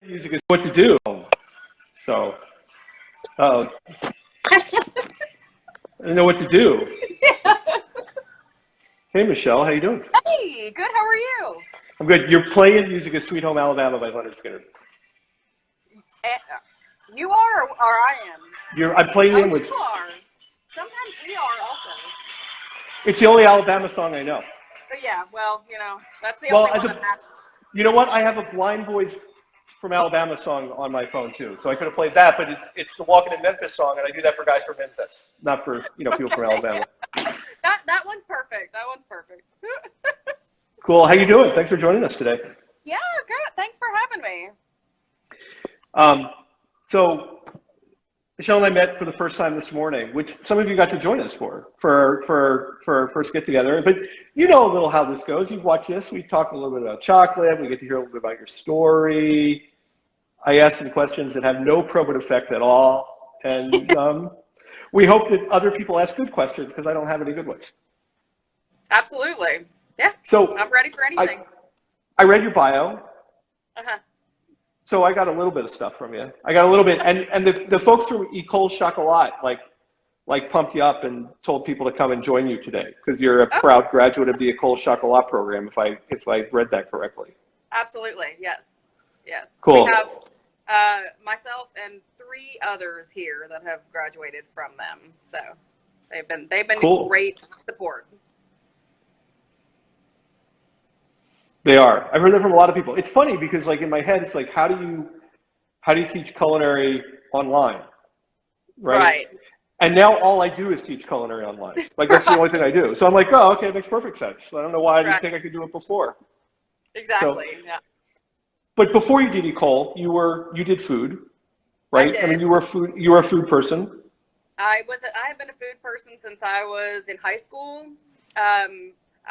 music is what to do. So, I don't know what to do. Hey, Michelle, how you doing? Hey, good. How are you? I'm good. You're playing Music of Sweet Home Alabama by Leonard Skinner. You are, or I am? I'm playing Oh, in with. you are. Sometimes we are also. It's the only Alabama song I know. But yeah, well, that's the Well, only one that matters. you know what? I have a Blind Boys from Alabama song on my phone too, so I could have played that. But it's the Walking in Memphis song, and I do that for guys from Memphis, not for people from Alabama. That one's perfect. That one's perfect. Cool. How you doing? Thanks for joining us today. Yeah, good. Thanks for having me. So Michelle and I met for the first time this morning, which some of you got to join us for our first get together. But you know a little how this goes. You've watched this. We talk a little bit about chocolate. We get to hear a little bit about your story. I ask some questions that have no probative effect at all, and we hope that other people ask good questions because I don't have any good ones. Absolutely. Yeah. So I'm ready for anything. I read your bio. Uh-huh. So I got a little bit of stuff from you. I got a little bit, and the folks from Ecole Chocolat like pumped you up and told people to come and join you today because you're a proud graduate of the Ecole Chocolat program. If I read that correctly. Absolutely. Yes. Cool. We have myself and 3 others here that have graduated from them. So they've been cool. Great support. They are. I've heard that from a lot of people. It's funny because like in my head, it's like, how do you teach culinary online? Right. And now all I do is teach culinary online. Like that's the only thing I do. So I'm like, oh, okay, it makes perfect sense. I don't know why I didn't think I could do it before. Exactly. So, yeah. But before you did Ecole, you did food, right? I did. I mean, you were a food person. I have been a food person since I was in high school.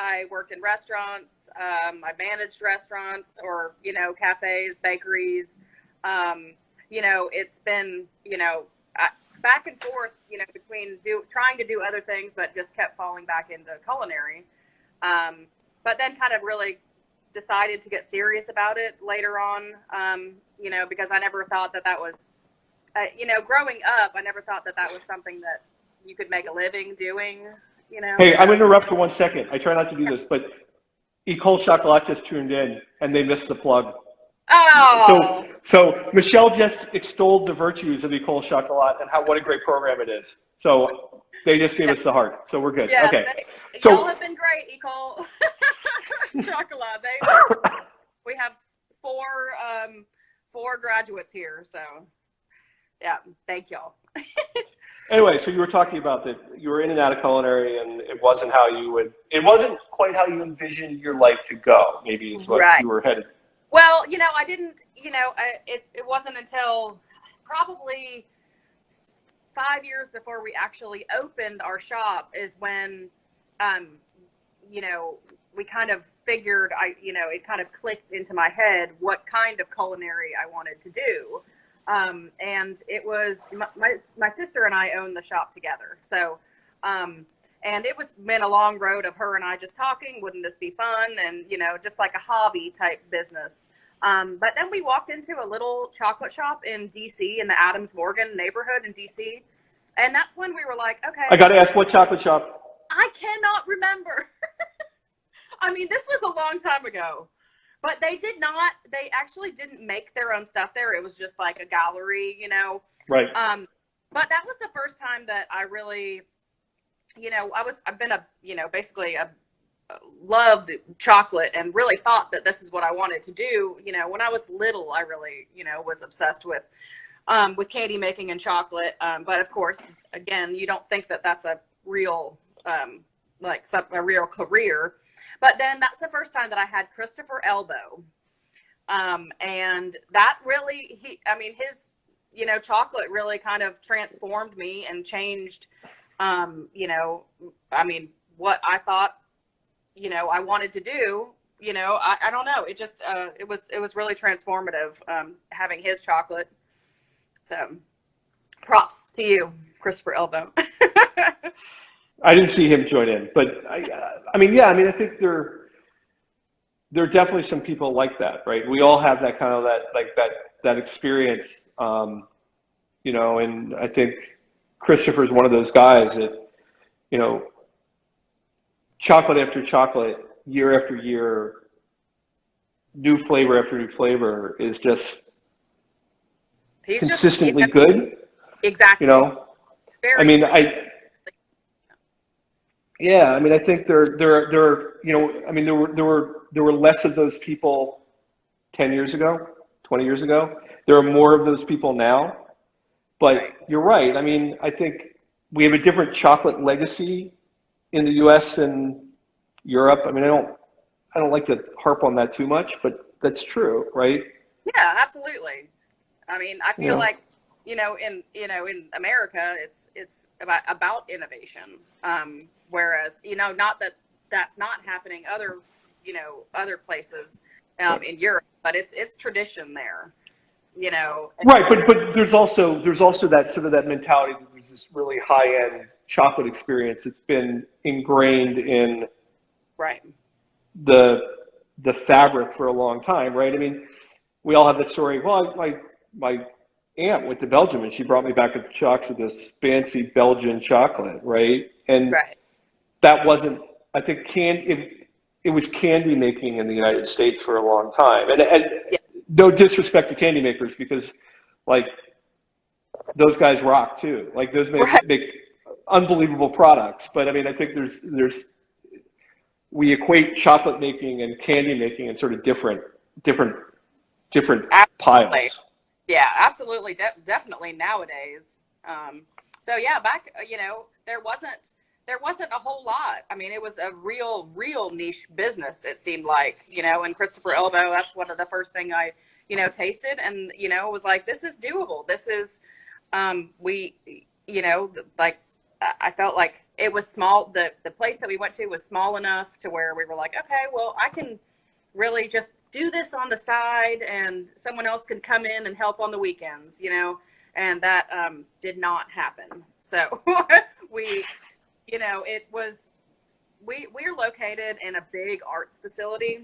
I worked in restaurants. I managed restaurants or, cafes, bakeries. It's been, back and forth, between trying to do other things, but just kept falling back into culinary. But then kind of really decided to get serious about it later on, because I never thought that was, growing up, I never thought that was something that you could make a living doing. Hey, I'm going to interrupt for 1 second. I try not to do this, but Ecole Chocolat just tuned in and they missed the plug. Oh. So Michelle just extolled the virtues of Ecole Chocolat and what a great program it is. So they just gave us the heart. So we're good. Yes, okay. Y'all have been great, Ecole Chocolat. We have 4 graduates here. So yeah, thank y'all. Anyway, so you were talking about that you were in and out of culinary, and it wasn't quite how you envisioned your life to go. Maybe is what you were headed. Well, I didn't. It wasn't until probably 5 years before we actually opened our shop is when, we kind of figured it kind of clicked into my head what kind of culinary I wanted to do. And it was my sister and I owned the shop together. So, and it been a long road of her and I just talking, wouldn't this be fun? And, just like a hobby type business. But then we walked into a little chocolate shop in DC in the Adams Morgan neighborhood in DC. And that's when we were like, okay. I got to ask, what chocolate shop? I cannot remember. I mean, this was a long time ago. But they actually didn't make their own stuff there. It was just like a gallery, Right. But that was the first time that I really, I've been basically loved chocolate and really thought that this is what I wanted to do. When I was little, I really, was obsessed with candy making and chocolate. But of course, again, you don't think that that's a real, a real career. But then that's the first time that I had Christopher Elbow. And that really, his, chocolate really kind of transformed me and changed, what I thought, I wanted to do, I don't know. It just, it was really transformative, having his chocolate. So props to you, Christopher Elbow. I didn't see him join in, but I think there are definitely some people like that, right? We all have that kind of that experience, you know, and I think Christopher's one of those guys that, you know, chocolate after chocolate, year after year, new flavor after new flavor is just He's just, consistently good, you exactly. know? I Very mean, clean. yeah, I mean, I think you know, I mean, there were less of those people 10 years ago, 20 years ago. There are more of those people now, Right. but you're right. I mean, I think we have a different chocolate legacy in the US and Europe. I mean, I don't like to harp on that too much, but that's true, right? Yeah, absolutely. I mean, I You feel know, like, in America, it's about innovation. Whereas, not that that's not happening other places in Europe, but it's tradition there. And right? But there's also that sort of that mentality that there's this really high end chocolate experience that's been ingrained in right, the the fabric for a long time, right? I mean, we all have that story. Well, my aunt went to Belgium and she brought me back a box of this fancy Belgian chocolate, right? And right. that wasn't, I think, it was candy making in the United States for a long time. And Yeah, no disrespect to candy makers because, like, those guys rock too. Like, those right. make unbelievable products. But I mean, I think we equate chocolate making and candy making in sort of different different Absolutely. piles. Yeah, absolutely. Definitely nowadays. So yeah, back, there wasn't a whole lot. I mean, it was a real niche business. It seemed like, and Christopher Elbow, that's one of the first thing I, tasted, and was like, this is doable. This is, we, like, I felt like it was small. The place that we went to was small enough to where we were like, okay, well, I can really just do this on the side and someone else can come in and help on the weekends, and that did not happen. So we, it was, we're located in a big arts facility.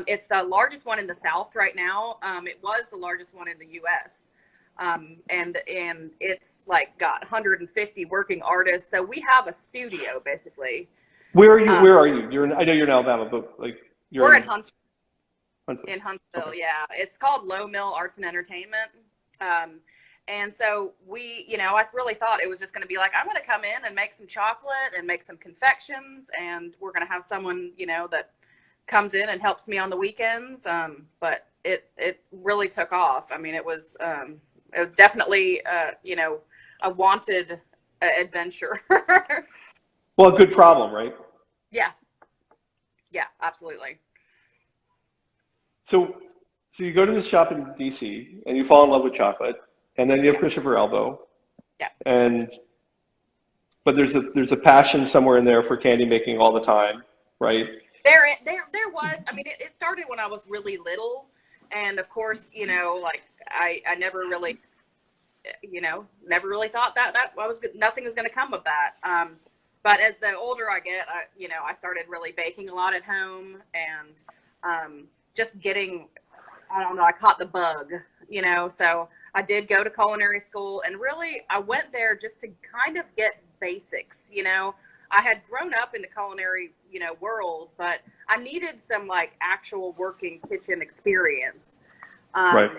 It's the largest one in the South right now. It was the largest one in the US. And it's like got 150 working artists. So we have a studio basically. Where are you? Um, Where are you? I know you're in Alabama, but like you're we're in in Huntsville. Huntsville. In Okay. Huntsville, yeah. It's called Low Mill Arts and Entertainment. And so I really thought it was just going to be like, I'm going to come in and make some chocolate and make some confections, and we're going to have someone, that comes in and helps me on the weekends. But it really took off. I mean, it was definitely, a wanted adventure. Well, a good problem, right? Yeah, yeah, absolutely. So, so you go to this shop in DC and you fall in love with chocolate, and then you have Yeah, Christopher Elbow, yeah. and but there's a passion somewhere in there for candy making all the time, right? There was. I mean, it started when I was really little, and of course, like I never really, never really thought that I was nothing was going to come of that. But as the older I get, I started really baking a lot at home, and just getting, I don't know, I caught the bug, So I did go to culinary school, and really I went there just to kind of get basics. I had grown up in the culinary, world, but I needed some like actual working kitchen experience. Right.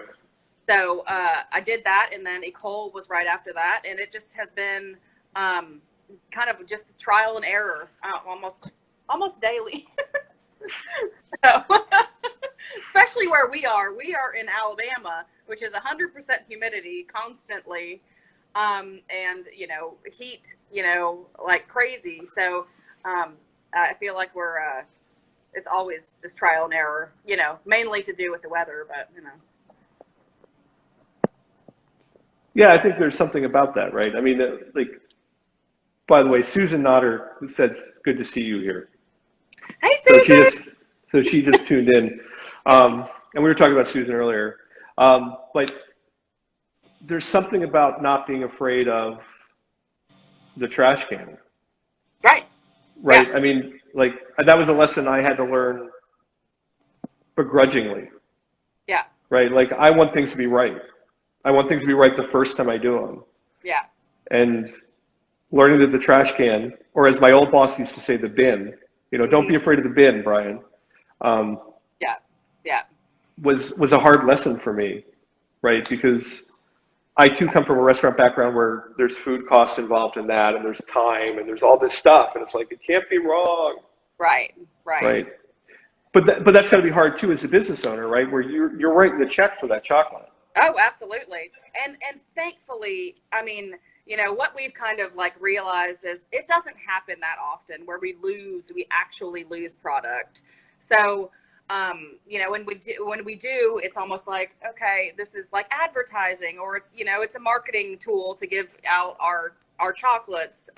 So I did that, and then Ecole was right after that, and it just has been kind of just trial and error, almost daily. So, especially where we are in Alabama, which is 100% humidity constantly, and heat, like crazy. So I feel like we're it's always just trial and error, mainly to do with the weather, but Yeah, I think there's something about that, right? I mean, like, by the way, Susan Nodder said, "Good to see you here." hey, So Susan. she just tuned in, and we were talking about Susan earlier. But there's something about not being afraid of the trash can, Right. Yeah. right? I mean, like that was a lesson I had to learn begrudgingly, Yeah. right? Like I want things to be right. I want things to be right the first time I do them. Yeah. And learning that the trash can, or as my old boss used to say, the bin, don't Mm-hmm. be afraid of the bin, Brian, um, Yeah. Yeah. was a hard lesson for me, right? Because I too come from a restaurant background where there's food cost involved in that, and there's time, and there's all this stuff, and it's like it can't be wrong, Right. Right. right? But that's got to be hard too as a business owner, right? Where you're writing the check for that chocolate. Oh, absolutely. And thankfully, I mean, what we've kind of like realized is it doesn't happen that often where we actually lose product. So, when we do, it's almost like, okay, this is like advertising, or it's a marketing tool to give out our chocolates.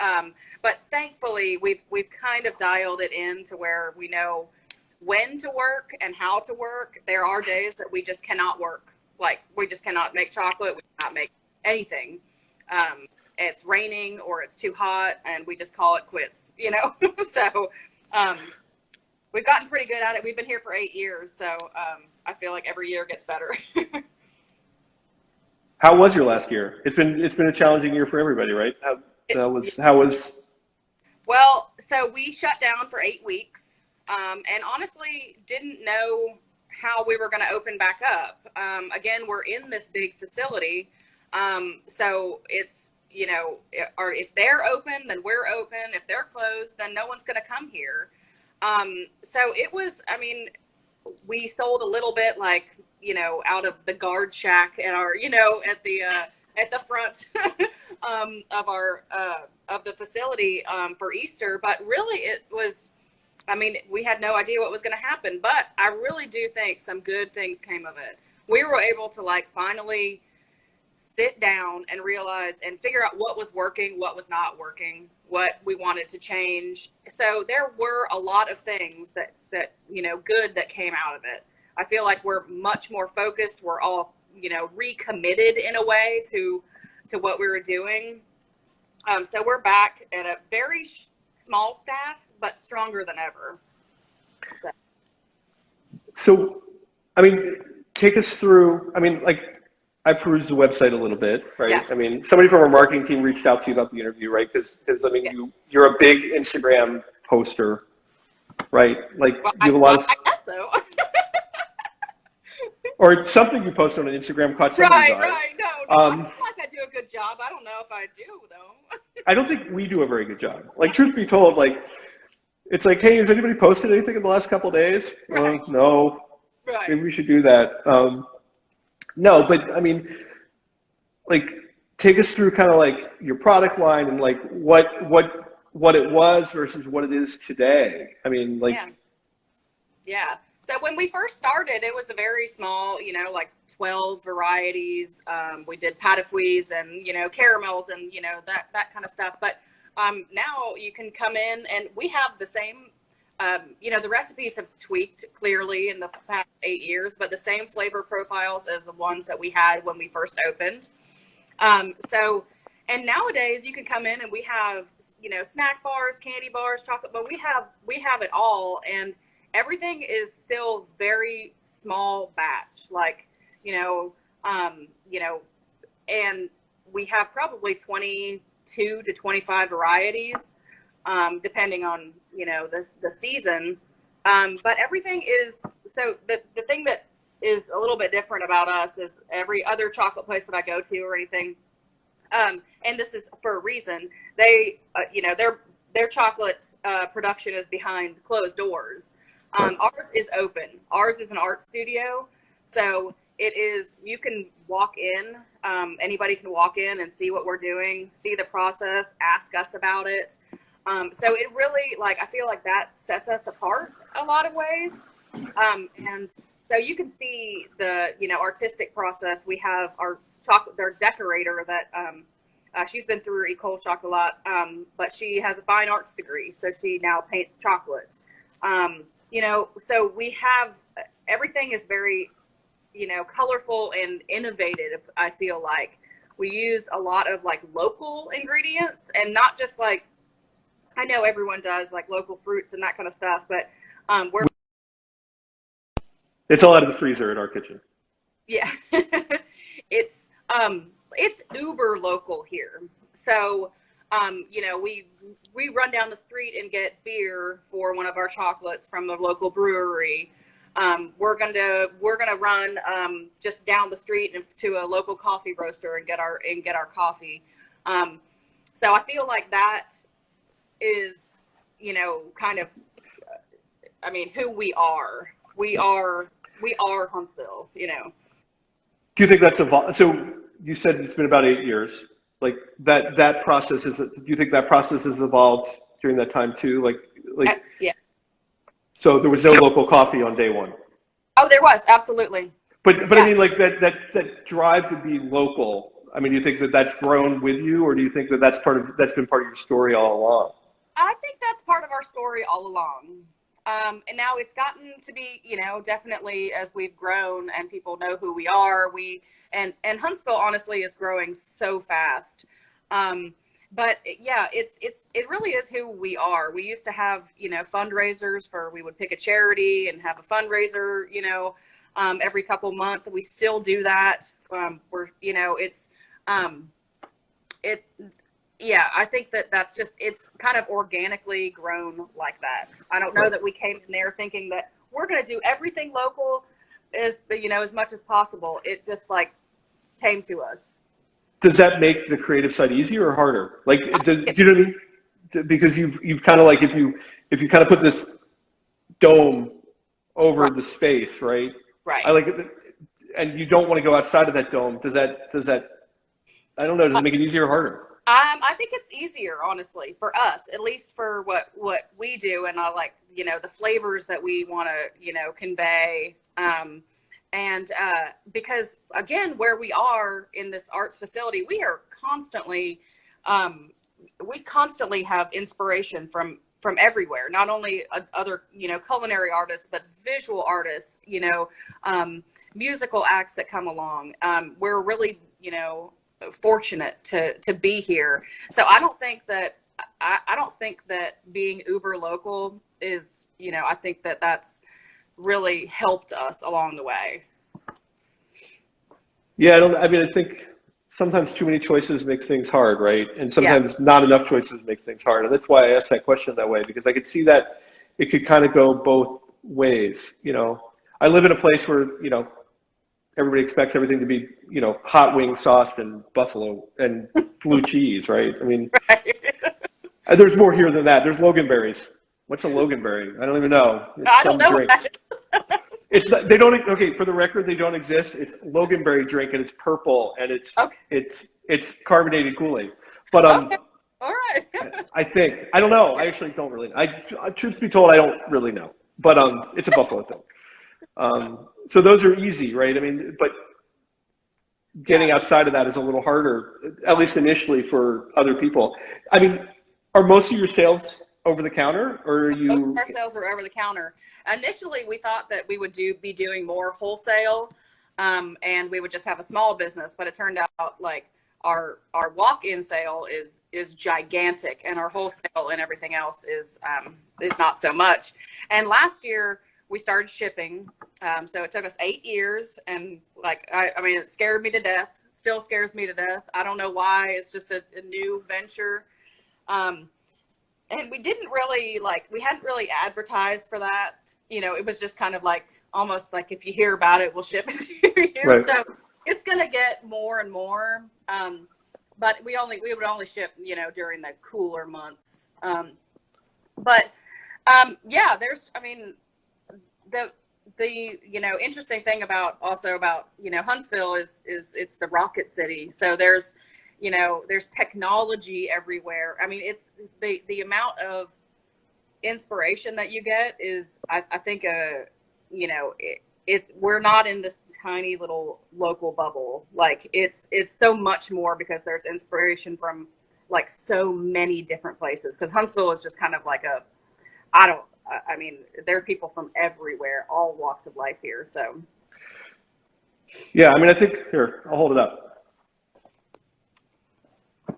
But thankfully we've kind of dialed it in to where we know when to work and how to work. There are days that we just cannot work. Like we just cannot make chocolate. We cannot make anything. It's raining or it's too hot, and we just call it quits. So we've gotten pretty good at it. We've been here for 8 years, so I feel like every year gets better. How was your last year? It's been a challenging year for everybody, right? How was? Well, so we shut down for 8 weeks, and honestly didn't know how we were going to open back up. Again, we're in this big facility, so it's or if they're open, then we're open. If they're closed, then no one's going to come here. So it was. I mean, we sold a little bit, like out of the guard shack at our at the front of our of the facility for Easter, but really it was. I mean, we had no idea what was going to happen, but I really do think some good things came of it. We were able to finally sit down and realize and figure out what was working, what was not working, what we wanted to change. So there were a lot of things that good that came out of it. I feel like we're much more focused. We're all, recommitted in a way to what we were doing. So we're back at a very small staff, but stronger than ever. So, I mean, take us through. I mean, I perused the website a little bit, right? Yeah. I mean, somebody from our marketing team reached out to you about the interview, right? Because I mean, Yeah. you're a big Instagram poster, right? Like Well, you have a lot of. I guess so. Or something you posted on Instagram caught somebody's eye. Right. No, I feel like I do a good job. I don't know if I do though. I don't think we do a very good job. Like, truth be told, it's like, hey, has anybody posted anything in the last couple of days? Right. No. Right. Maybe we should do that. No, but I mean, take us through kind of your product line and what it was versus what it is today. I mean, Yeah. So when we first started, it was a very small, 12 varieties. We did patafouilles and, caramels and, that kind of stuff. But now you can come in and we have the same, the recipes have tweaked clearly in the past 8 years, but the same flavor profiles as the ones that we had when we first opened. And nowadays you can come in and we have, snack bars, candy bars, chocolate, but we have it all. And everything is still very small batch, and we have probably 22 to 25 varieties, depending on, the season. But everything is, so the thing that is a little bit different about us is every other chocolate place that I go to or anything, and this is for a reason, they, their chocolate production is behind closed doors. Ours is open. Ours is an art studio. So it is, you can walk in, anybody can walk in and see what we're doing, see the process, ask us about it. So it really, I feel like that sets us apart a lot of ways. And so you can see the, artistic process. We have our decorator that, she's been through Ecole Chocolat, but she has a fine arts degree. So she now paints chocolate. So we have, everything is very, colorful and innovative. I feel like we use a lot of local ingredients and not just I know everyone does local fruits and that kind of stuff, but It's all out of the freezer in our kitchen. Yeah. it's it's uber local here. So you know, we run down the street and get beer for one of our chocolates from the local brewery. We're gonna run just down the street to a local coffee roaster and get our coffee. So I feel like that is, you know, kind of, I mean, who we are. We are Huntsville, you know. Do you think that's evolved? So you said it's been about 8 years. Like that process is. Do you think that process has evolved during that time too? Like Yeah. so there was no local coffee on day one. Oh, there was, absolutely. But Yeah. I mean, like that drive to be local. I mean, do you think that that's grown with you, or do you think that that's been part of your story all along? I think that's part of our story all along. And now it's gotten to be, you know, definitely as we've grown and people know who we are, and Huntsville honestly is growing so fast. But yeah, it really is who we are. We used to have, you know, fundraisers we would pick a charity and have a fundraiser, you know, every couple months, and we still do that. You know, yeah, I think that's just, it's kind of organically grown like that. I don't know that we came in there thinking that we're going to do everything local you know, as much as possible. It just like came to us. Does that make the creative side easier or harder? Like, do you know what I mean? Because you've kind of like, if you kind of put this dome over Right. the space, right? Right. I like it, and you don't want to go outside of that dome. Does that, I don't know, does it make it easier or harder? I think it's easier, honestly, for us, at least for what we do, and I like, you know, the flavors that we want to, you know, convey. And because again, where we are in this arts facility, we constantly have inspiration from everywhere. Not only other, you know, culinary artists, but visual artists, you know, musical acts that come along. We're really, you know, fortunate to be here. So I don't think that being uber local is, you know, I think that's really helped us along the way. Yeah, I mean, I think sometimes too many choices makes things hard, right? And sometimes not enough choices make things hard. And that's why I asked that question that way, because I could see that it could kind of go both ways. You know, I live in a place where, you know, everybody expects everything to be, you know, hot wing sauced and buffalo and blue cheese, right? I mean, Right. there's more here than that. There's Loganberries. What's a Loganberry? I don't even know. It's I don't some know. drink. They don't, okay, for the record, they don't exist. It's Loganberry drink, and it's purple, and Okay. it's carbonated Kool-Aid. But Okay. All right. I don't know. I actually don't really. Truth be told, I don't really know. But it's a buffalo thing. So those are easy, right? I mean, but getting outside of that is a little harder, at least initially for other people. I mean, are most of your sales over the counter, or are Most you? of our sales are over the counter. Initially, we thought that we would be doing more wholesale, and we would just have a small business. But it turned out like our walk-in sale is gigantic, and our wholesale and everything else is not so much. And last year we started shipping, so it took us 8 years, and like I mean, it scared me to death. Still scares me to death. I don't know why. It's just a new venture. And we hadn't really advertised for that. You know, it was just kind of like, almost like, if you hear about it, we'll ship it to you. Right. So it's going to get more and more. But we would only ship, you know, during the cooler months. Yeah, I mean, the you know, interesting thing about, you know, Huntsville is it's the Rocket City. So there's, you know, there's technology everywhere. I mean, it's the amount of inspiration that you get is, I think, you know, we're not in this tiny little local bubble. Like it's so much more, because there's inspiration from like so many different places. Because Huntsville is just kind of like I mean, there are people from everywhere, all walks of life here. So Yeah, I mean, I think here, I'll hold it up.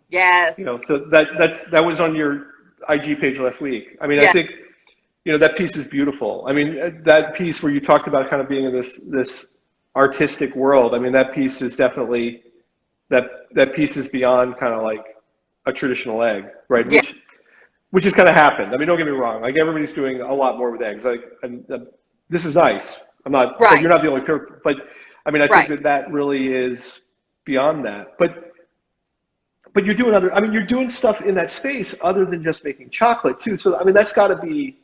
yes. You know, so that was on your IG page last week. I mean, Yeah. I think that piece is beautiful. I mean, that piece where you talked about kind of being in this artistic world. I mean, that piece is definitely that piece is beyond kind of like a traditional egg, right? Yeah. Which has kind of happened. I mean, don't get me wrong. Like everybody's doing a lot more with eggs. Like, this is nice. I'm not. Like, Right. you're not the only person. But I mean, I think Right. that really is beyond that. But you're doing other. I mean, you're doing stuff in that space other than just making chocolate too. So I mean, that's got to be.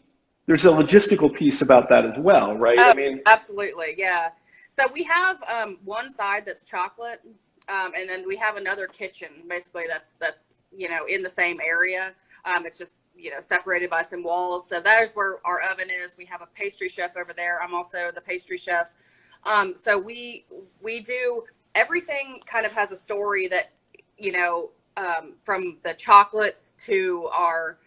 There's a logistical piece about that as well, right? Oh, I mean, absolutely. Yeah. So we have one side that's chocolate, and then we have another kitchen, basically that's in the same area. It's just separated by some walls. So there's where our oven is. We have a pastry chef over there. I'm also the pastry chef. So we do everything. Kind of has a story that from the chocolates to our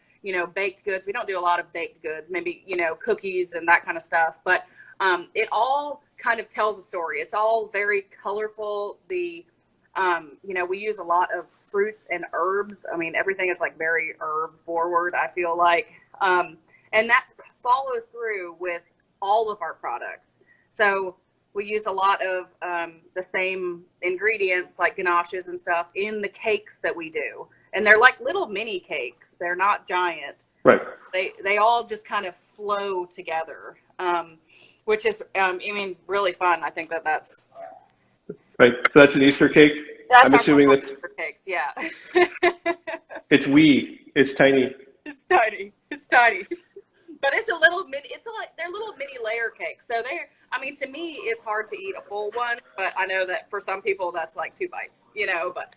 baked goods. We don't do a lot of baked goods, maybe, cookies and that kind of stuff, but it all kind of tells a story. It's all very colorful. We use a lot of fruits and herbs. I mean, everything is like very herb forward, I feel like. And that follows through with all of our products. So we use a lot of the same ingredients like ganaches and stuff in the cakes that we do. And they're like little mini cakes. They're not giant. right. They all just kind of flow together, which is, really fun. I think that's Right. So that's an Easter cake. I'm our assuming that's Easter cakes. Yeah. it's wee. It's tiny. It's tiny. It's tiny. But it's a little mini. They're little mini layer cakes. So to me, it's hard to eat a full one, but I know that for some people that's like 2 bites. But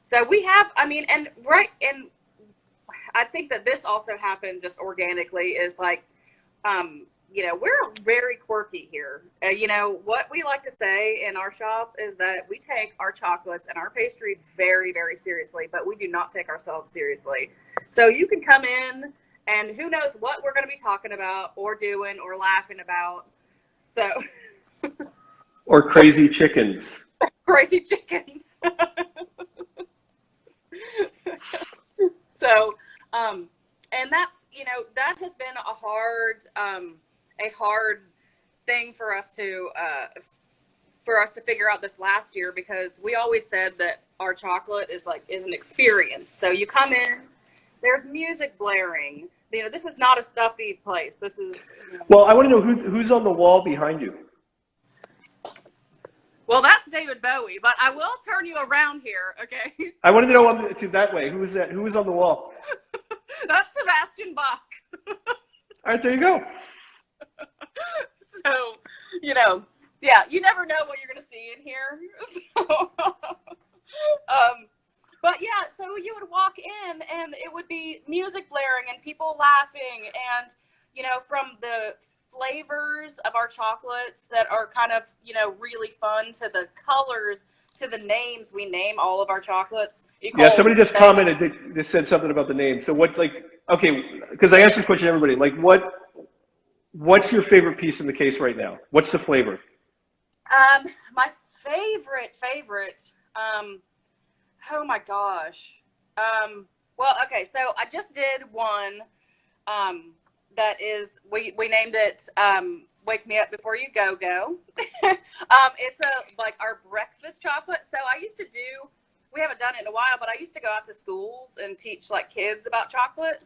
so we have. And I think that this also happened just organically. Is like, we're very quirky here. What we like to say in our shop is that we take our chocolates and our pastry very, very seriously, but we do not take ourselves seriously. So you can come in and who knows what we're going to be talking about or doing or laughing about. So. Or crazy chickens. Crazy chickens. So, and that's, that has been a hard thing for us to figure out this last year, because we always said that our chocolate is an experience. So you come in, there's music blaring. This is not a stuffy place. This is. Well, I want to know who's on the wall behind you. Well, that's David Bowie, but I will turn you around here, okay? I wanted to know that way. Who is that? Who is on the wall? That's Sebastian Bach. All right, there you go. So, yeah, you never know what you're going to see in here. So, but yeah, so you would walk in and it would be music blaring and people laughing and, from the flavors of our chocolates that are kind of, really fun, to the colors, to the names. We name all of our chocolates. Yeah, somebody just commented, they said something about the name. So okay, because I asked this question to everybody, what's your favorite piece in the case right now? What's the flavor? My favorite, oh my gosh. Well, okay, so I just did one, that is, we named it, Wake Me Up Before You GoGo. It's our breakfast chocolate. So we haven't done it in a while, but I used to go out to schools and teach kids about chocolate,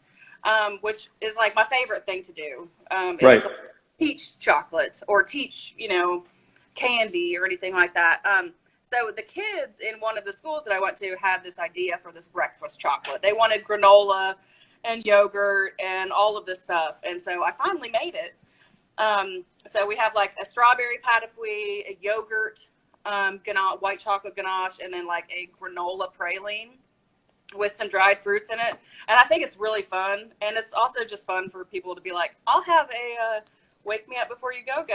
which is my favorite thing to do. Right. Is to teach chocolate or teach, candy or anything like that. So the kids in one of the schools that I went to had this idea for this breakfast chocolate. They wanted granola and yogurt and all of this stuff. And so I finally made it. So we have a strawberry pat a fouille, a yogurt, white chocolate ganache, and then a granola praline with some dried fruits in it. And I think it's really fun. And it's also just fun for people to be like, I'll have a Wake Me Up Before You Go.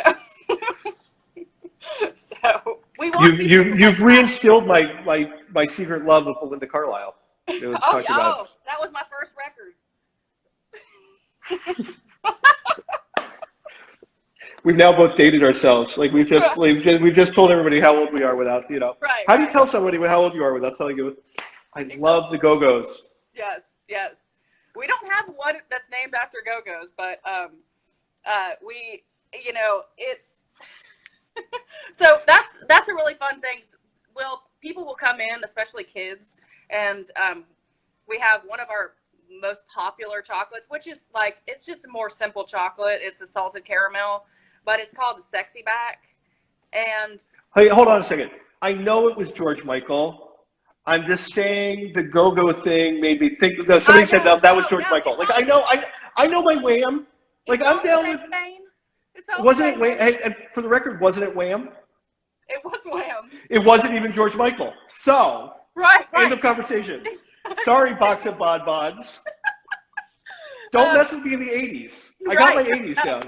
So we want you've reinstilled my secret love of Belinda Carlisle. That was my first record. We've now both dated ourselves. We've just told everybody how old we are without, Right. How do you tell somebody how old you are without telling you? I love the Go-Go's. Yes. We don't have one that's named after Go-Go's, but we, it's so that's a really fun thing. People will come in, especially kids, and we have one of our most popular chocolates, which is like, it's just a more simple chocolate. It's a salted caramel, but it's called the Sexy Back. And hey, hold on a second. I know it was George Michael. I'm just saying the Go-Go thing made me think. Somebody said that was George Michael. Like I know my Wham. Like I'm down with. Wasn't it Wham? Hey, and for the record, wasn't it Wham? It was Wham. It wasn't even George Michael. So right. End of conversation. Sorry, box of bonbons. Don't mess with me in the 80s. I got my 80s down.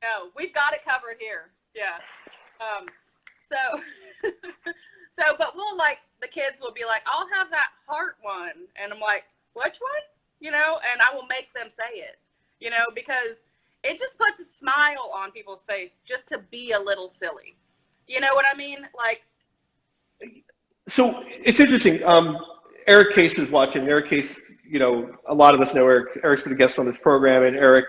No, we've got it covered here. Yeah. But we'll the kids will be like, I'll have that heart one. And I'm like, which one? And I will make them say it, because it just puts a smile on people's face just to be a little silly. You know what I mean? So it's interesting. Eric Case is watching. Eric Case, a lot of us know Eric. Eric's been a guest on this program, and Eric,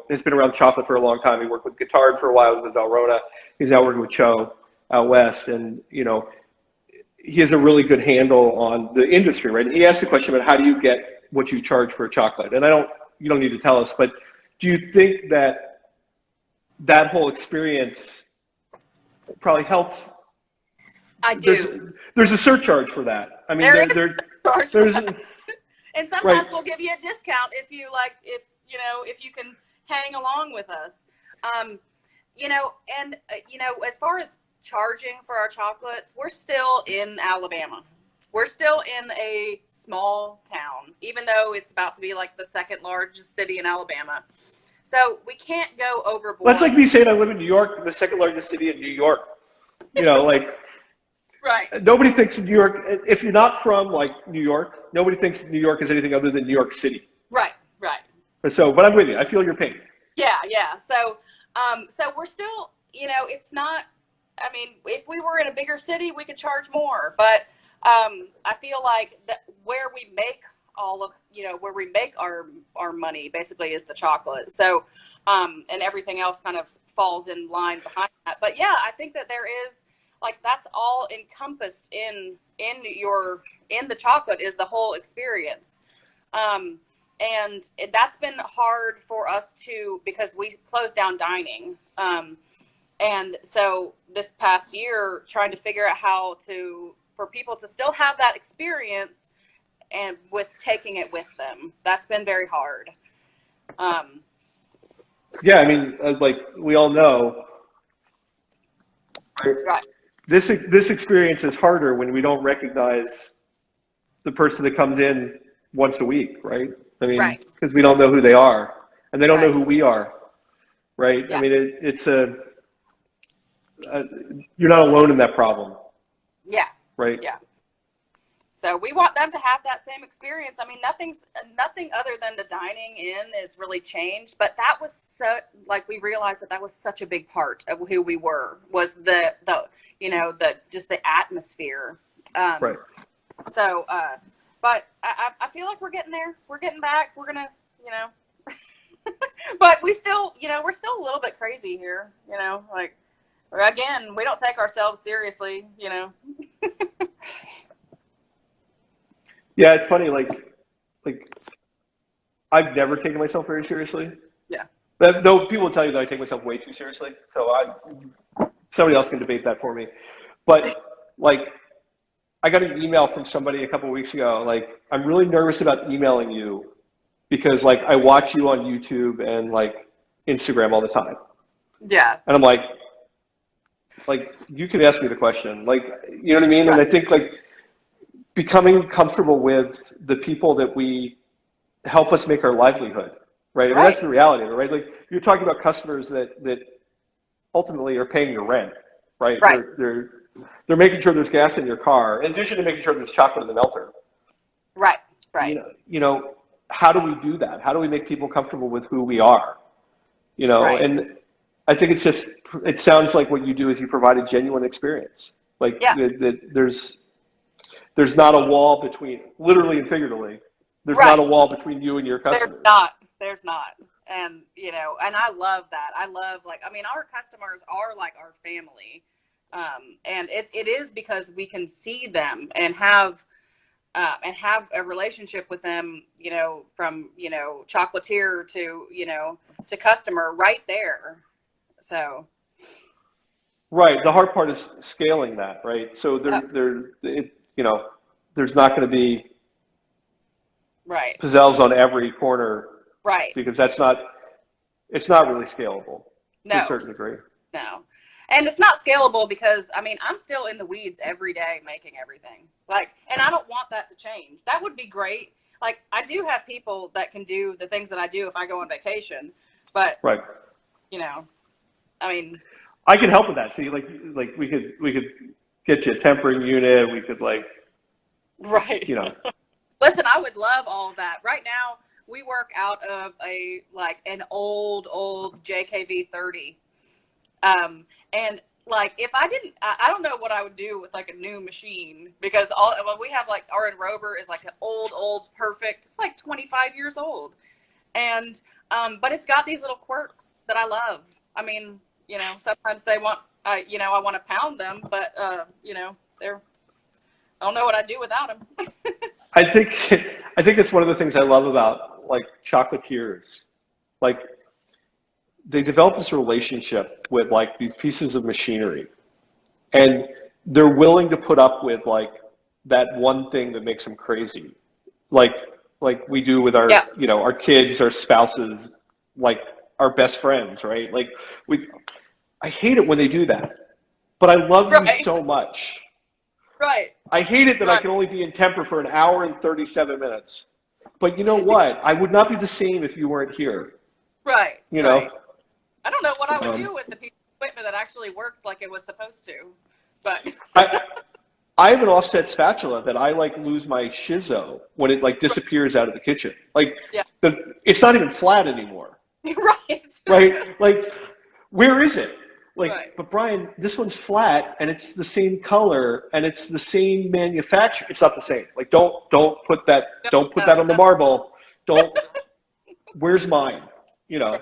has been around chocolate for a long time. He worked with Guittard for a while with Valrhona. He's now working with Cho out west, and he has a really good handle on the industry, right? And he asked a question about how do you get what you charge for a chocolate, and you don't need to tell us, but do you think that whole experience probably helps? I do. There's a surcharge for that. I mean, there's and sometimes we'll give you a discount if you if you can hang along with us. As far as charging for our chocolates, we're still in Alabama. We're still in a small town, even though it's about to be the second largest city in Alabama. So we can't go overboard. That's like me saying I live in New York, the second largest city in New York. Right. Nobody thinks New York, if you're not from New York, nobody thinks New York is anything other than New York City. Right. So, but I'm with you. I feel your pain. Yeah. So we're still, it's not, I mean, if we were in a bigger city, we could charge more, but I feel like that where we make where we make our money basically is the chocolate. So, and everything else kind of falls in line behind that. But yeah, I think that there is that's all encompassed in the chocolate is the whole experience. And that's been hard for us because we closed down dining. And so this past year, trying to figure out how for people to still have that experience and with taking it with them, that's been very hard. Yeah, I mean, we all know, right. This experience is harder when we don't recognize the person that comes in once a week, right? I mean, because we don't know who they are, and they don't know who we are, right? Yeah. I mean, it's you're not alone in that problem. Yeah. Right. Yeah. So we want them to have that same experience. I mean, nothing other than the dining in is really changed, but that was we realized that was such a big part of who we were, was the just the atmosphere. Right. So, but I feel like we're getting there. We're getting back. We're gonna, but we still, we're still a little bit crazy here. Again, we don't take ourselves seriously. Yeah, it's funny. I've never taken myself very seriously. Yeah. But though people tell you that I take myself way too seriously, so somebody else can debate that for me. But I got an email from somebody a couple of weeks ago. I'm really nervous about emailing you because I watch you on YouTube and Instagram all the time. Yeah. And I'm like you could ask me the question, you know what I mean? And I think becoming comfortable with the people that we help us make our livelihood, right? I mean, that's the reality of it, right? You're talking about customers that ultimately are paying your rent, right? Right. They're making sure there's gas in your car, in addition to making sure there's chocolate in the melter. Right. How do we do that? How do we make people comfortable with who we are? And I think it sounds like what you do is you provide a genuine experience. There's not a wall between, literally and figuratively, There's not Right. a wall between you and your There's customers. not. There's not. And, you know, and I love that. I love, like, I mean, our customers are like our family. And it is because we can see them and have a relationship with them, you know, from, you know, chocolatier to, you know, to customer right there. So. Right. The hard part is scaling that, right? So you know, there's not going to be Right. Pizzelles on every corner Right. because it's not really scalable to a No. certain degree. No. And it's not scalable because, I mean, I'm still in the weeds every day making everything. Like, and I don't want that to change. That would be great. Like, I do have people that can do the things that I do if I go on vacation. But, Right. you know, I mean. I can help with that. See, like we could get you a tempering unit. We could Right. you know. Listen, I would love all of that. Right now, we work out of an old JKV 30. And like, if I didn't, I don't know what I would do with like a new machine because what we have, like, our enrober is like an old perfect. It's like 25 years old. And, but it's got these little quirks that I love. I mean, you know, sometimes they want, you know, I want to pound them, but, you know, I don't know what I'd do without them. I think it's one of the things I love about like chocolatiers. Like, they develop this relationship with like these pieces of machinery, and they're willing to put up with like that one thing that makes them crazy, like we do with our you know, our kids, our spouses, like our best friends, right? Like I hate it when they do that, but I love you so much. Right. I hate it that I can only be in temper for an hour and 37 minutes. But you know what? I would not be the same if you weren't here. Right. You know? Right. I don't know what I would do with the piece of equipment that actually worked like it was supposed to. But I have an offset spatula that I like lose my shizo when it like disappears out of the kitchen. Like it's not even flat anymore. Right. Right? Like, where is it? Like, right. But Brian, this one's flat and it's the same color and it's the same manufacturer. It's not the same. Like, don't put that on the marble. Don't. Where's mine? You know.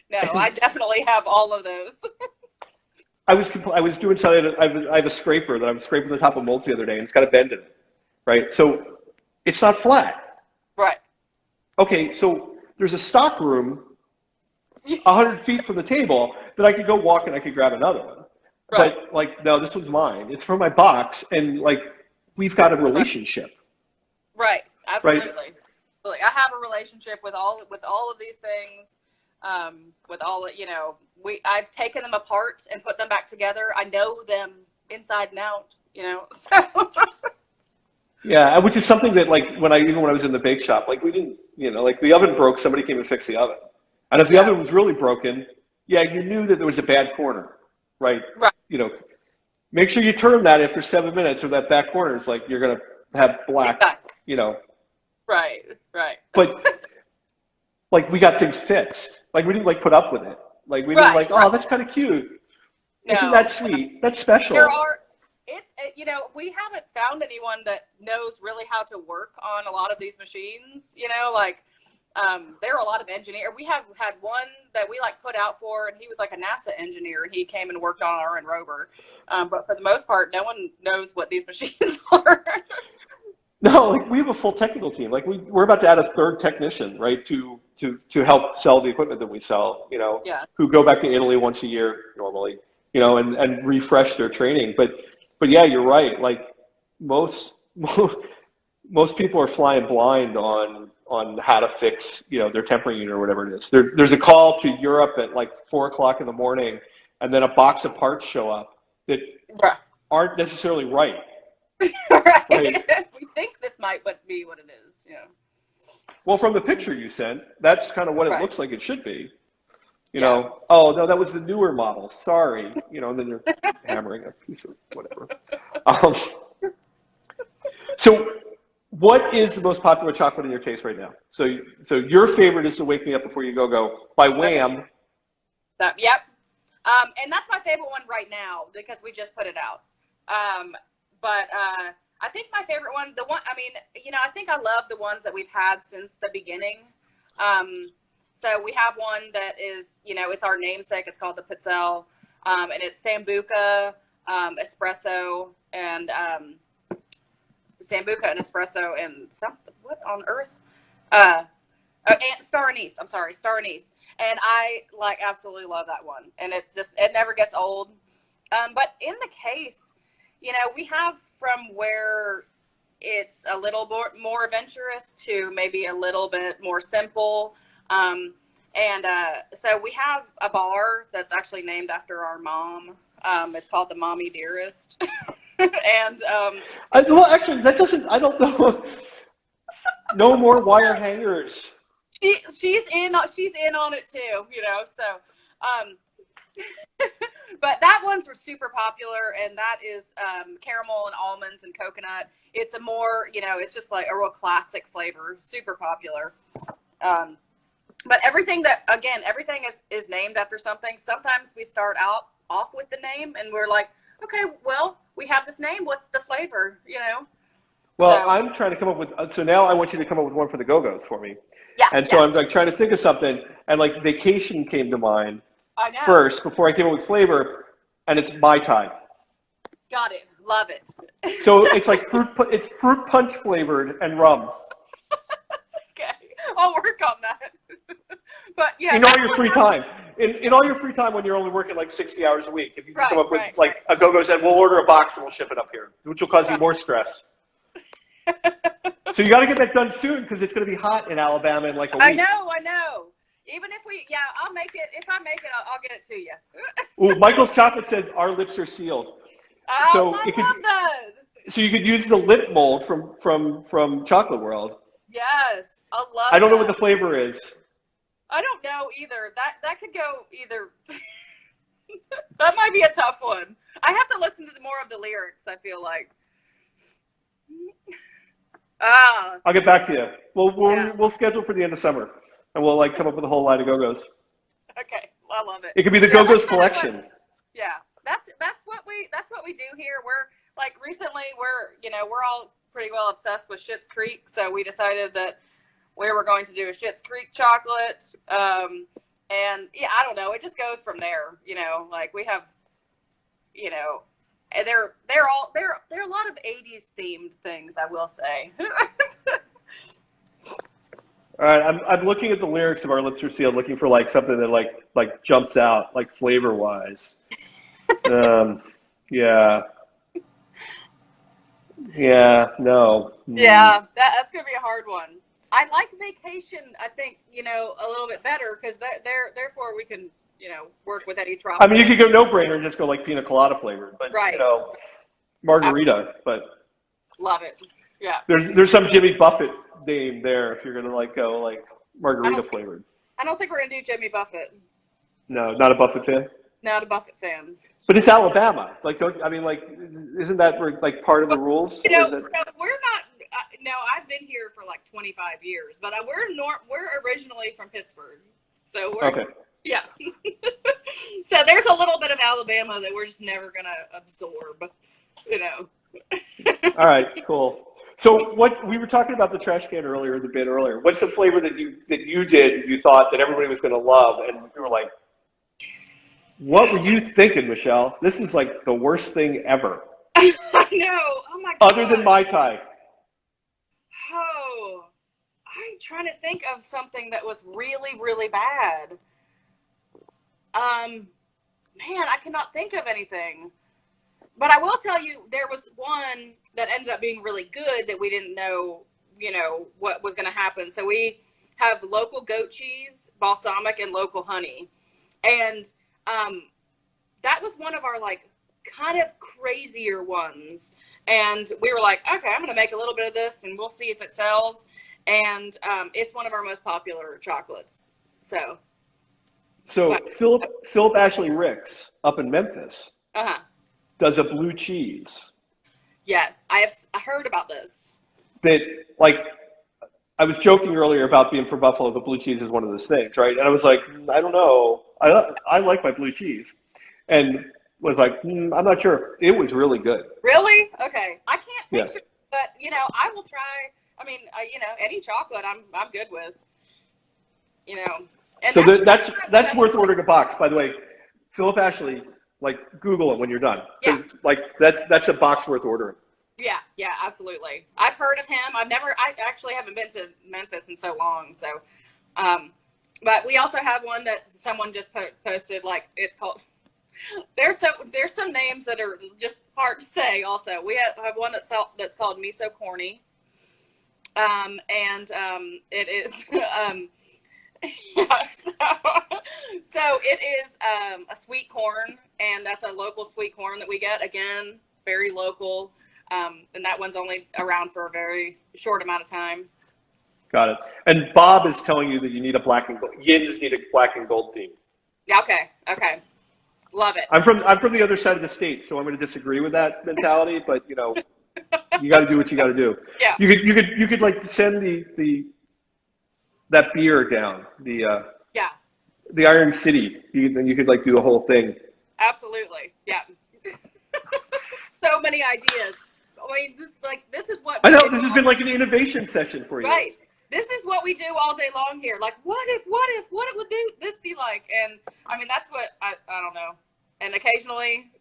No, I definitely have all of those. I was doing something. I have a scraper that I'm scraping the top of molds the other day, and it's got a bend in it, right? So it's not flat. Right. Okay, so there's a stock room 100 feet from the table that I could go walk and I could grab another one. Right. But like, no, this one's mine. It's from my box, and like, we've got a relationship. Right. Absolutely. Right. I have a relationship with all of these things. With all, you know, I've taken them apart and put them back together. I know them inside and out, you know. So. Yeah, which is something that like when I was in the bake shop, like we didn't, you know, like the oven broke, somebody came and fixed the oven. And if the oven was really broken, you knew that there was a bad corner, right? Right. You know, make sure you turn that after 7 minutes, or that back corner is like you're gonna have black, you know. Right. Right. But like, we got things fixed. Like, we didn't like put up with it. Like, we didn't like, oh, that's kind of cute. No. Isn't that sweet? That's special. You know, we haven't found anyone that knows really how to work on a lot of these machines. You know, like, there are a lot of engineers. We have had one that we like put out for, and he was like a NASA engineer, and he came and worked on our enrober. But for the most part, no one knows what these machines are. No, like, we have a full technical team. Like, we're about to add a third technician, right, to help sell the equipment that we sell, you know, who go back to Italy once a year normally, you know, and refresh their training. But yeah, you're right. Like, most people are flying blind on how to fix, you know, their tempering unit or whatever it is. There's a call to Europe at like 4:00 in the morning, and then a box of parts show up that aren't necessarily right. Right. We think this might be what it is. Yeah. Well, from the picture you sent, that's kind of what it looks like it should be. You know, oh no, that was the newer model. Sorry, you know, and then you're hammering a piece of whatever. So, what is the most popular chocolate in your case right now? So your favorite is the Wake Me Up Before You Go by Wham. Yep. And that's my favorite one right now because we just put it out. But I think my favorite one, I think I love the ones that we've had since the beginning. So we have one that is, it's our namesake. It's called the Pizzelle, and it's Sambuca, espresso, and something. What on earth? And star anise. I'm sorry, star anise. And I absolutely love that one, and it never gets old. But in the case, we have from where it's a little more adventurous to maybe a little bit more simple. So we have a bar that's actually named after our mom. It's called the Mommy Dearest. And well, actually, I don't know. No more wire hangers. She's in on it too, so but that one's super popular, and that is caramel and almonds and coconut. It's a more, it's just like a real classic flavor, super popular. But everything is named after something. Sometimes we start off with the name, and we're like, okay, well, we have this name. What's the flavor? Well, I'm trying to come up with. So now I want you to come up with one for the Go-Go's for me. Yeah. And so I'm trying to think of something, and vacation came to mind first before I came up with flavor, and it's Mai Tai. Got it. Love it. So it's like it's fruit punch flavored and rum. Okay, I'll work on that. But yeah. In all your free time. In all your free time when you're only working 60 hours a week. If you can come up with a Go-Go said, we'll order a box and we'll ship it up here, which will cause you more stress. So you got to get that done soon because it's going to be hot in Alabama in a week. I know. Even if I'll make it. If I make it, I'll get it to you. Ooh, Michael's Chocolate says our lips are sealed. Oh, I love that. So you could use the lip mold from Chocolate World. Yes, I love. I don't know what the flavor is. I don't know either. That could go either. That might be a tough one. I have to listen to more of the lyrics, I feel like. I'll get back to you. We'll schedule for the end of summer, and we'll come up with a whole line of Go-Go's. Okay, I love it. It could be the Go-Go's collection. That's what we do here. We're recently we're all pretty well obsessed with Schitt's Creek, so we decided that we were going to do a Schitt's Creek chocolate. And I don't know, it just goes from there. We have, and they're a lot of 80s themed things, I will say. All right, I'm looking at the lyrics of Our Lips Are Sealed, looking for something that jumps out flavor wise. No. Yeah, that's gonna be a hard one. I like vacation, I think, a little bit better because therefore we can, work with any tropical. I mean, you could go no-brainer and just go pina colada flavored, but margarita. But love it. Yeah. There's some Jimmy Buffett name there if you're gonna go margarita flavored. I don't think we're gonna do Jimmy Buffett. No, not a Buffett fan. Not a Buffett fan. But it's Alabama. Isn't that part of the rules? So we're not. No, I've been here for 25 years, but we're originally from Pittsburgh, so we're okay. Yeah. So there's a little bit of Alabama that we're just never gonna absorb, All right, cool. So what we were talking about the trash can earlier, the bit earlier. What's the flavor that you did? You thought that everybody was gonna love, and you were like, "What were you thinking, Michelle? This is the worst thing ever." I know. Oh my God. Other than Mai Tai. Oh, I'm trying to think of something that was really, really bad. Man, I cannot think of anything. But I will tell you, there was one that ended up being really good that we didn't know, what was going to happen. So we have local goat cheese, balsamic, and local honey. And that was one of our, kind of crazier ones. And we were like, okay, I'm going to make a little bit of this and we'll see if it sells. And it's one of our most popular chocolates. So Philip Ashley Ricks up in Memphis does a blue cheese. Yes, I heard about this. That, I was joking earlier about being from Buffalo, the blue cheese is one of those things, right? And I was like, I don't know. I like my blue cheese. And was like, I'm not sure. It was really good. Really? Okay. I can't Yeah. picture, but I will try. I mean, any chocolate I'm good with. And So that's worth like, ordering a box. By the way, Philip Ashley, like Google it when you're done, yeah. because like that's a box worth ordering. Yeah, yeah, absolutely. I've heard of him. I actually haven't been to Memphis in so long. So, but we also have one that someone just posted. Like it's called. There's some names that are just hard to say. Also, we have one that's called Miso Corny. It is. Yeah, so it is a sweet corn, and that's a local sweet corn that we get. Again, very local. And that one's only around for a very short amount of time. Got it. And Bob is telling you that you need a black and gold. Yins need a black and gold theme. Okay. Love it. I'm from the other side of the state, so I'm going to disagree with that mentality. But you got to do what you got to do. Yeah. You could like send that beer down the Iron City. Then you could like do the whole thing. Absolutely. Yeah. So many ideas. I mean, this is what I know. This has been like an innovation session for you. Right. This is what we do all day long here. Like, what would this be like? And I mean, that's what I don't know. And occasionally,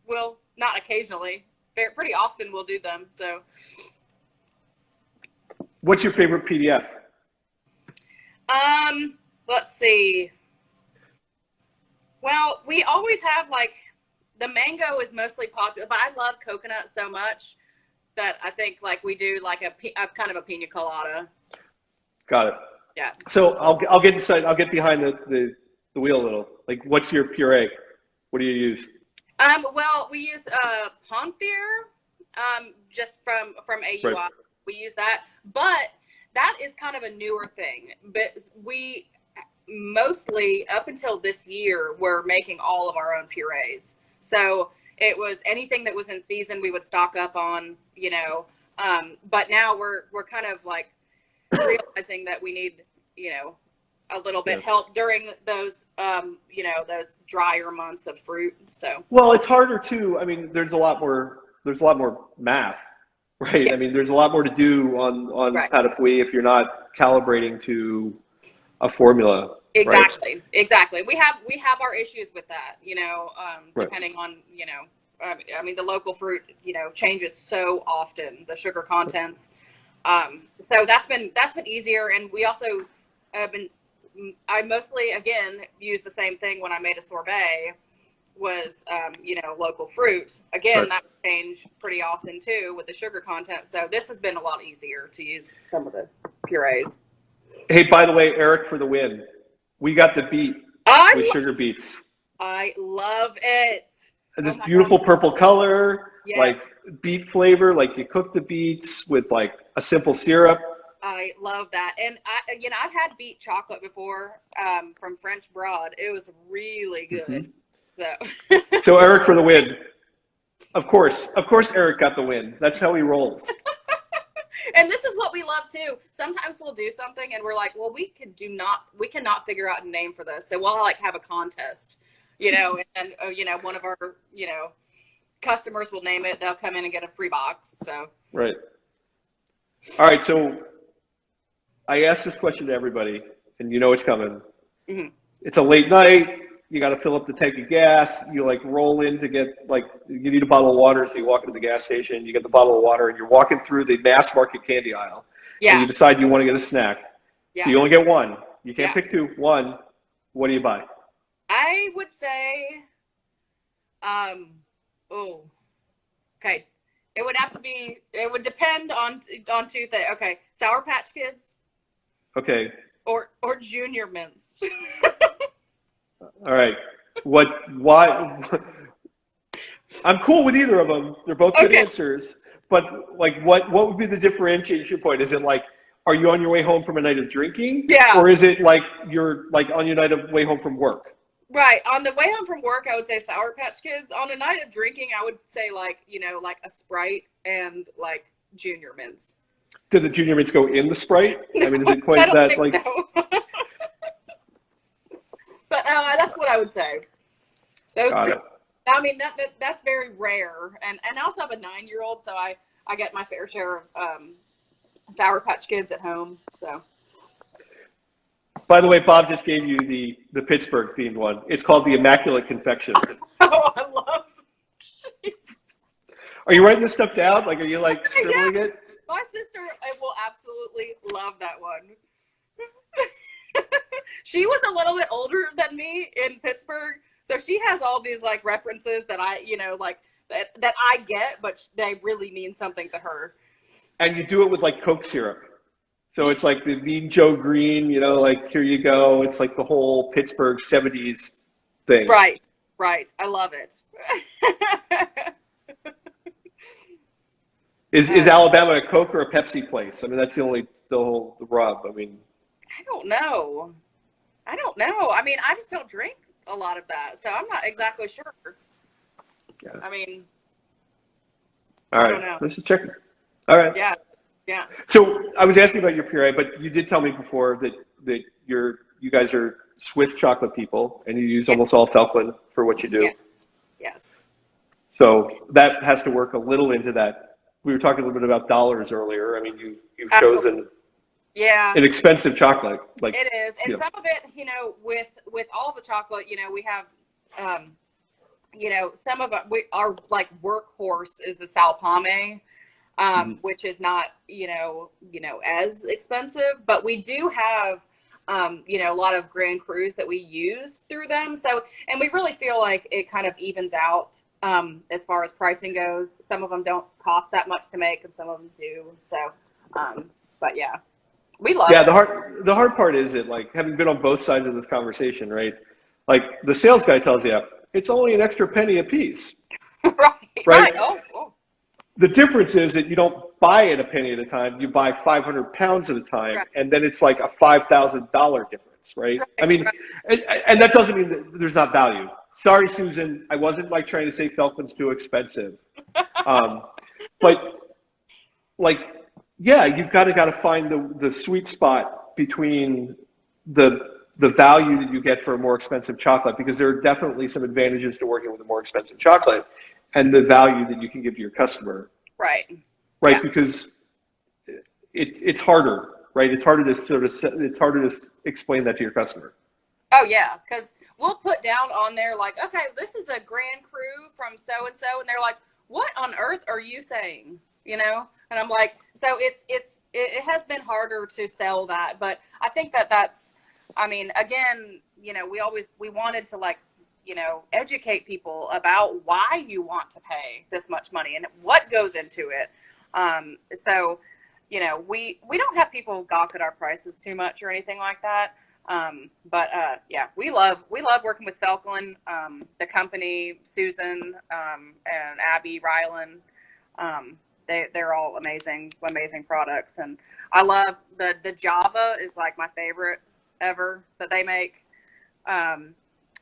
not occasionally, pretty often we'll do them. So, what's your favorite PDF? Let's see. Well, we always have like the mango is mostly popular, but I love coconut so much that I think like we do like a kind of a pina colada. Got it. Yeah. So I'll get inside. I'll get behind the wheel a little. Like, what's your puree? What do you use? Well, we use Ponthier, just from AUI. Right. We use that, but that is kind of a newer thing. But we mostly up until this year were making all of our own purees. So it was anything that was in season we would stock up on, but now we're kind of like realizing that we need, a little bit help during those, those drier months of fruit. So, well, it's harder too. I mean, there's a lot more math, right? Yeah. I mean, there's a lot more to do on right. Pas de Fouille if you're not calibrating to a formula. Exactly. Right? Exactly. We have our issues with that, depending on, I mean, the local fruit, changes so often, the sugar contents. So that's been easier. And we also I mostly, again, use the same thing when I made a sorbet was, local fruit. Again, right. That would change pretty often too with the sugar content. So this has been a lot easier to use some of the purees. Hey, by the way, Eric, for the win, we got the beet with sugar beets. I love it. And this beautiful purple color, yes. Like beet flavor, like you cook the beets with like a simple syrup. I love that. And I've had beet chocolate before from French Broad. It was really good. Mm-hmm. So Eric for the win. Of course, Eric got the win. That's how he rolls. And this is what we love too. Sometimes we'll do something and we're like, well, we cannot figure out a name for this. So we'll like have a contest, and one of our, customers will name it. They'll come in and get a free box. So. Right. All right. So I asked this question to everybody and it's coming. Mm-hmm. It's a late night. You got to fill up the tank of gas. You like roll in to get you need a bottle of water. So you walk into the gas station, you get the bottle of water and you're walking through the mass market candy aisle. Yeah. And you decide you want to get a snack. Yeah. So you only get one. You can't pick two. One. What do you buy? I would say, okay. It would depend on two things. Okay. Sour Patch Kids. Okay. Or Junior Mints. All right. Why? I'm cool with either of them. They're both good answers. But like, what would be the differentiation point? Is it like, are you on your way home from a night of drinking? Yeah. Or is it like you're like on your way home from work? Right. On the way home from work, I would say Sour Patch Kids. On a night of drinking, I would say like a Sprite and like Junior Mints. Do the Junior Mints go in the Sprite? No, I mean, is it quite that like? No. But that's what I would say. Those Got two. it. I mean, that's very rare. And I also have a 9-year-old, so I get my fair share of Sour Patch Kids at home. So. By the way, Bob just gave you the Pittsburgh themed one. It's called the Immaculate Confection. Oh, I love. Are you writing this stuff down? Like, are you like scribbling Yeah. it? My sister will absolutely love that one. She was a little bit older than me in Pittsburgh, so she has all these like references that I, like that I get, but they really mean something to her. And you do it with like Coke syrup. So it's like the Mean Joe Green, like here you go. It's like the whole Pittsburgh 70s thing. Right. I love it. Is Alabama a Coke or a Pepsi place? I mean, that's the rub. I mean, I don't know. I mean, I just don't drink a lot of that, so I'm not exactly sure. Yeah. I mean, all right. I don't know. Let's just check it. All right. Yeah. So I was asking about your puree, but you did tell me before that you guys are Swiss chocolate people, and you use almost all Falkland for what you do. Yes. So that has to work a little into that. We were talking a little bit about dollars earlier. I mean, you've chosen an expensive chocolate. Like it is, and some of it, with all the chocolate, we have, some of it. Our like workhorse is a Salpame. Which is not, as expensive, but we do have, a lot of Grand Crus that we use through them. So, and we really feel like it kind of evens out, as far as pricing goes. Some of them don't cost that much to make and some of them do. So, but yeah, we love it. The hard part is that, like, having been on both sides of this conversation, right? Like the sales guy tells you it's only an extra penny a piece. Right. Oh. The difference is that you don't buy it a penny at a time. You buy 500 pounds at a time, and then it's like a $5,000 difference, right? I mean, and that doesn't mean that there's not value. Sorry, Susan, I wasn't like trying to say Falcon's too expensive, but like, yeah, you've got to find the sweet spot between the value that you get for a more expensive chocolate, because there are definitely some advantages to working with a more expensive chocolate, and the value that you can give to your customer. Right. Yeah. Because it's harder, right? It's harder to explain that to your customer. Oh yeah, because we'll put down on there like, okay, this is a Grand Cru from so and so, and they're like, what on earth are you saying? And I'm like, so it has been harder to sell that, but I think that's, I mean, again, we wanted to like, educate people about why you want to pay this much money and what goes into it. So, we don't have people gawk at our prices too much or anything like that. But yeah, we love working with Falkland, the company, Susan, and Abby Ryland. They're all amazing products. And I love the Java is like my favorite ever that they make.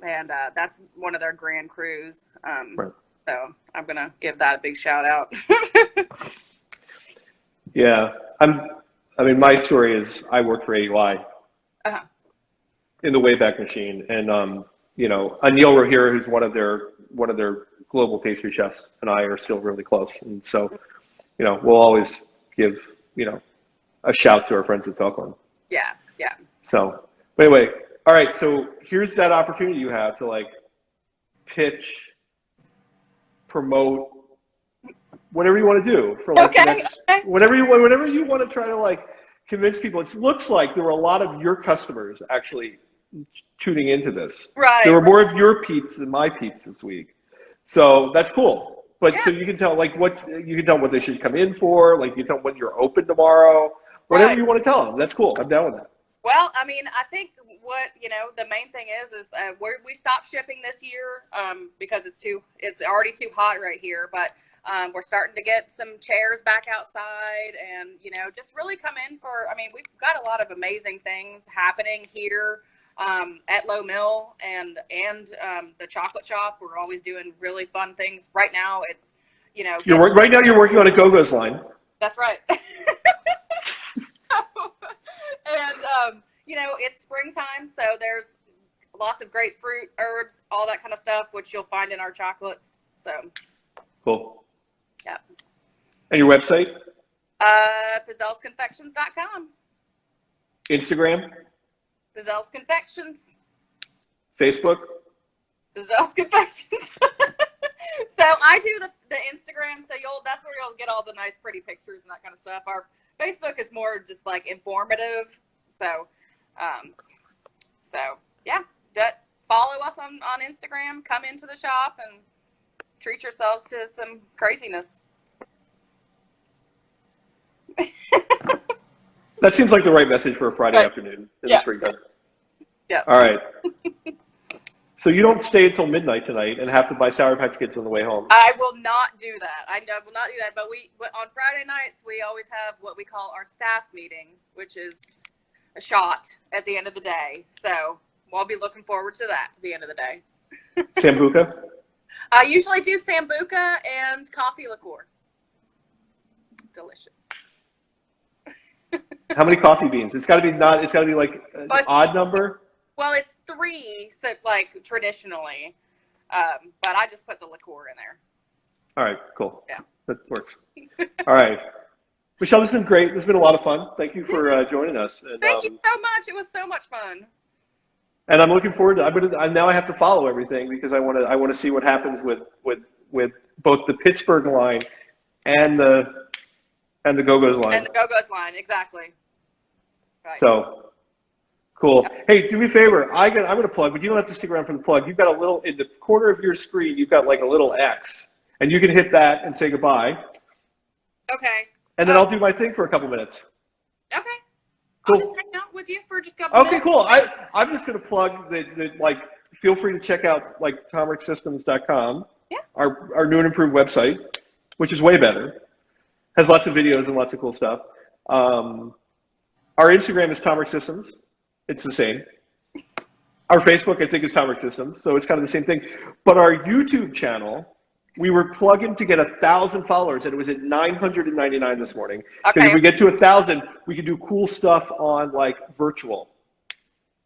And that's one of their Grand Crus. Right. So I'm going to give that a big shout out. Yeah. My story is I worked for AUI in the Wayback Machine. And, Anil Rohira, who's one of their global pastry chefs, and I are still really close. And so, we'll always give, a shout to our friends at Falkland. Yeah. So anyway, all right, so here's that opportunity you have to like pitch, promote, whatever you want to do for like the next, whatever you want to try to like convince people. It looks like there were a lot of your customers actually tuning into this. Right. There were more of your peeps than my peeps this week, so that's cool. But so you can tell what they should come in for. Like you tell them when you're open tomorrow. Whatever you want to tell them. That's cool. I'm down with that. Well, I mean, I think what, the main thing is we stopped shipping this year because it's already too hot right here, but we're starting to get some chairs back outside and, just really come in we've got a lot of amazing things happening here at Low Mill and the chocolate shop. We're always doing really fun things. Right now it's, right now you're working on a Go-Go's line. That's right. And, it's springtime, so there's lots of great fruit, herbs, all that kind of stuff, which you'll find in our chocolates. So Cool. yeah. And your website? PizzellesConfections.com. Instagram? Pizzelles Confections. Facebook? Pizzelles Confections. So I do the Instagram, so that's where you'll get all the nice, pretty pictures and that kind of stuff. Our Facebook is more just like informative. So, yeah, follow us on Instagram. Come into the shop and treat yourselves to some craziness. That seems like the right message for a Friday afternoon in the springtime. Yeah. All right. So you don't stay until midnight tonight and have to buy Sour Patch Kids on the way home. I will not do that. I will not do that. But on Friday nights, we always have what we call our staff meeting, which is a shot at the end of the day. So I'll be looking forward to that at the end of the day. Sambuca? I usually do Sambuca and coffee liqueur. Delicious. How many coffee beans? It's got to be like an odd number. Well, it's 3, so like traditionally, but I just put the liqueur in there. All right, cool. Yeah, that works. All right, Michelle, this has been great. This has been a lot of fun. Thank you for joining us. And, Thank you so much. It was so much fun. And I'm looking forward to. Now I have to follow everything because I want to see what happens with both the Pittsburgh line and the GoGo's line. And the GoGo's line, exactly. Right. So. Cool. Yep. Hey, do me a favor. I'm going to plug, but you don't have to stick around for the plug. You've got a little, in the corner of your screen, you've got like a little X. And you can hit that and say goodbye. Okay. And then I'll do my thing for a couple minutes. Okay. Cool. I'll just hang out with you for just a couple minutes. Okay, cool. I'm just going to plug the feel free to check out like TomRickSystems.com. Yeah. Our new and improved website, which is way better. Has lots of videos and lots of cool stuff. Our Instagram is Tom Rick Systems. It's the same. Our Facebook, I think, is Tom Rick Systems, so it's kind of the same thing. But our YouTube channel, we were plugging to get 1,000 followers, and it was at 999 this morning. Because if we get to 1,000, we can do cool stuff on like virtual.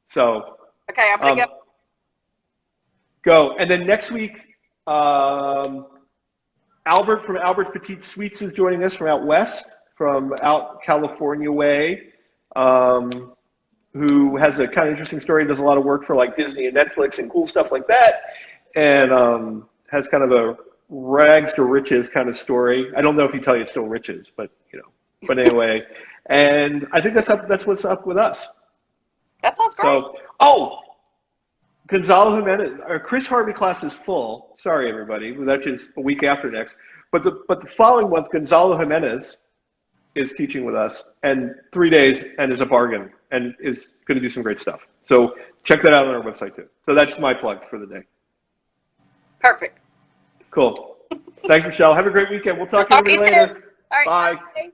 So. Okay, I'm gonna go. And then next week, Albert from Albert's Petite Sweets is joining us from out west, from out California way. Who has a kind of interesting story, does a lot of work for like Disney and Netflix and cool stuff like that, and has kind of a rags to riches kind of story. I don't know if he tell you it's still riches, but But anyway, and I think that's what's up with us. That sounds great. So, Gonzalo Jimenez, our Chris Harvey class is full. Sorry, everybody, that is a week after next. But the following month, Gonzalo Jimenez is teaching with us, and 3 days, and is a bargain, and is going to do some great stuff. So check that out on our website too. So that's my plug for the day. Perfect. Cool. Thanks, Michelle. Have a great weekend. We'll talk to you later. All right. Bye. Bye.